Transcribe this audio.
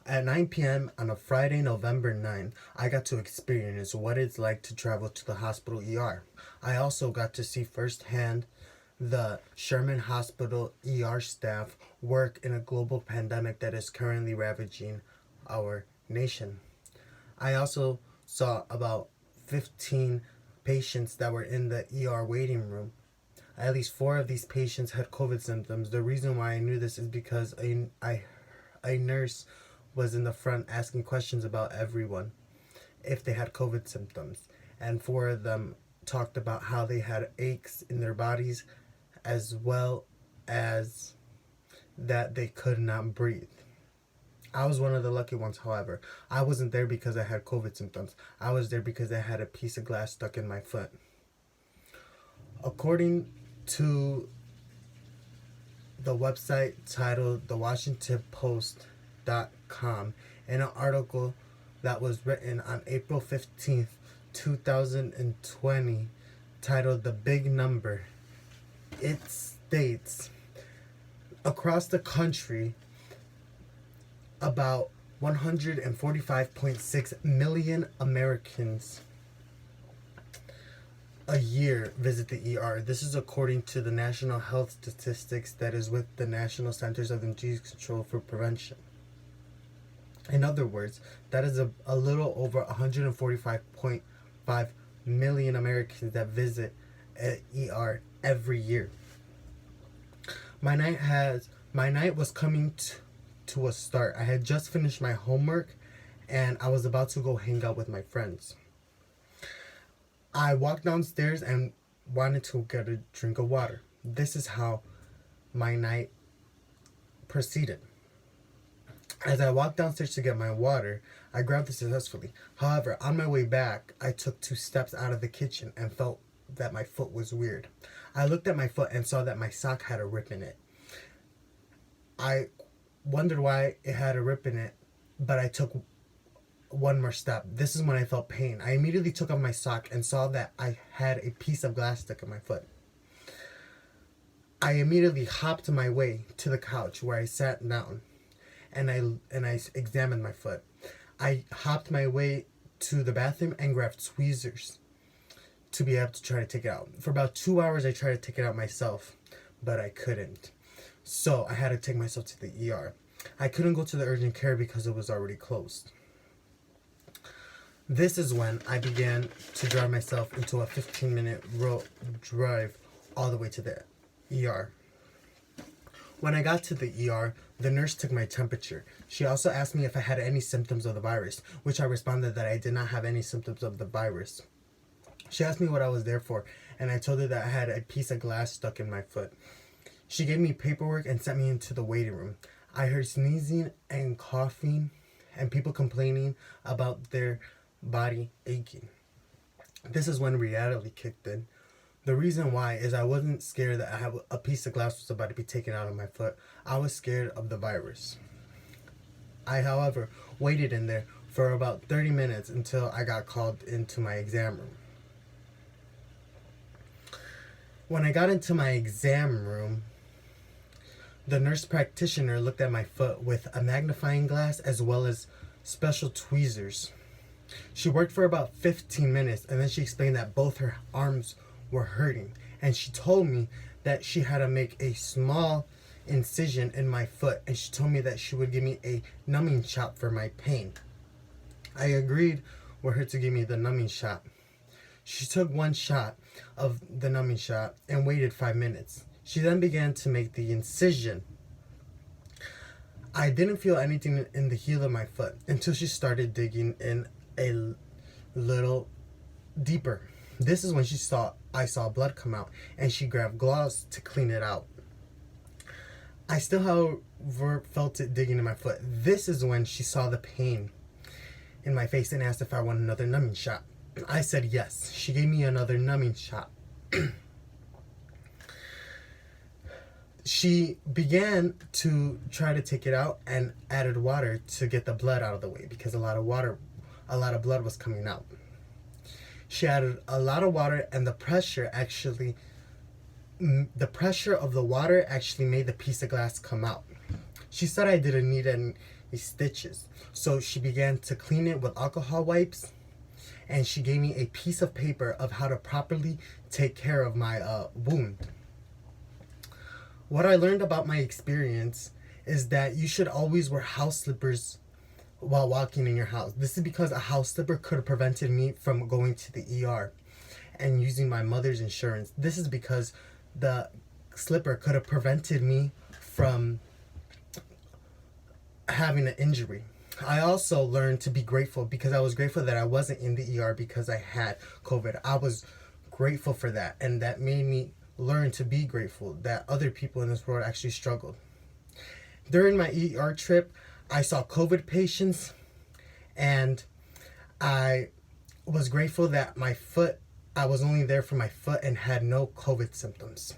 At 9 p.m. on a Friday, November 9th, I got to experience what it's like to travel to the hospital ER. I also got to see firsthand the Sherman Hospital ER staff work in a global pandemic that is currently ravaging our nation. I also saw about 15 patients that were in the ER waiting room. At least four of these patients had COVID symptoms. The reason why I knew this is because a nurse was in the front asking questions about everyone if they had COVID symptoms. And four of them talked about how they had aches in their bodies as well as that they could not breathe. I was one of the lucky ones, however. I wasn't there because I had COVID symptoms. I was there because I had a piece of glass stuck in my foot. According to the website titled thewashingtonpost.com, in an article that was written on April 15th, 2020, titled The Big Number, it states across the country, about 145.6 million Americans a year visit the ER. This is according to the National Health Statistics that is with the National Centers of Disease Control for Prevention. In other words, that is a little over 145.5 million Americans that visit an ER every year. My night was coming to a start. I had just finished my homework and I was about to go hang out with my friends. I walked downstairs and wanted to get a drink of water. This is how my night proceeded. As I walked downstairs to get my water, I grabbed it successfully. However, on my way back, I took 2 steps out of the kitchen and felt that my foot was weird. I looked at my foot and saw that my sock had a rip in it. I wondered why it had a rip in it, but I took one more step. This is when I felt pain. I immediately took off my sock and saw that I had a piece of glass stuck in my foot. I immediately hopped my way to the couch where I sat down and I examined my foot. I hopped my way to the bathroom and grabbed tweezers to be able to try to take it out. For about 2 hours I tried to take it out myself, but I couldn't. So I had to take myself to the ER. I couldn't go to the urgent care because it was already closed. This is when I began to drive myself into a 15-minute road drive all the way to the ER. When I got to the ER, the nurse took my temperature. She also asked me if I had any symptoms of the virus, which I responded that I did not have any symptoms of the virus. She asked me what I was there for, and I told her that I had a piece of glass stuck in my foot. She gave me paperwork and sent me into the waiting room. I heard sneezing and coughing and people complaining about their body aching. This is when reality kicked in. The reason why is I wasn't scared that a piece of glass was about to be taken out of my foot. I was scared of the virus. I, however, waited in there for about 30 minutes until I got called into my exam room. When I got into my exam room, the nurse practitioner looked at my foot with a magnifying glass as well as special tweezers. She worked for about 15 minutes and then she explained that both her arms were hurting, and she told me that she had to make a small incision in my foot, and she told me that she would give me a numbing shot for my pain. I agreed with her to give me the numbing shot. She took one shot of the numbing shot and waited 5 minutes. She then began to make the incision. I didn't feel anything in the heel of my foot until she started digging in a little deeper. This is when I saw blood come out, and she grabbed gauze to clean it out. I still, however, felt it digging in my foot. This is when she saw the pain in my face and asked if I want another numbing shot. I said yes. She gave me another numbing shot. She began to try to take it out and added water to get the blood out of the way because a lot of blood was coming out. She added a lot of water, and the pressure of the water actually made the piece of glass come out. She said I didn't need me stitches. So she began to clean it with alcohol wipes, and she gave me a piece of paper of how to properly take care of my wound. What I learned about my experience is that you should always wear house slippers while walking in your house. This is because a house slipper could have prevented me from going to the ER and using my mother's insurance. This is because the slipper could have prevented me from having an injury. I also learned to be grateful because I was grateful that I wasn't in the ER because I had COVID. I was grateful for that, and that made me learn to be grateful that other people in this world actually struggled. During my ER trip, I saw COVID patients, and I was grateful that I was only there for my foot and had no COVID symptoms.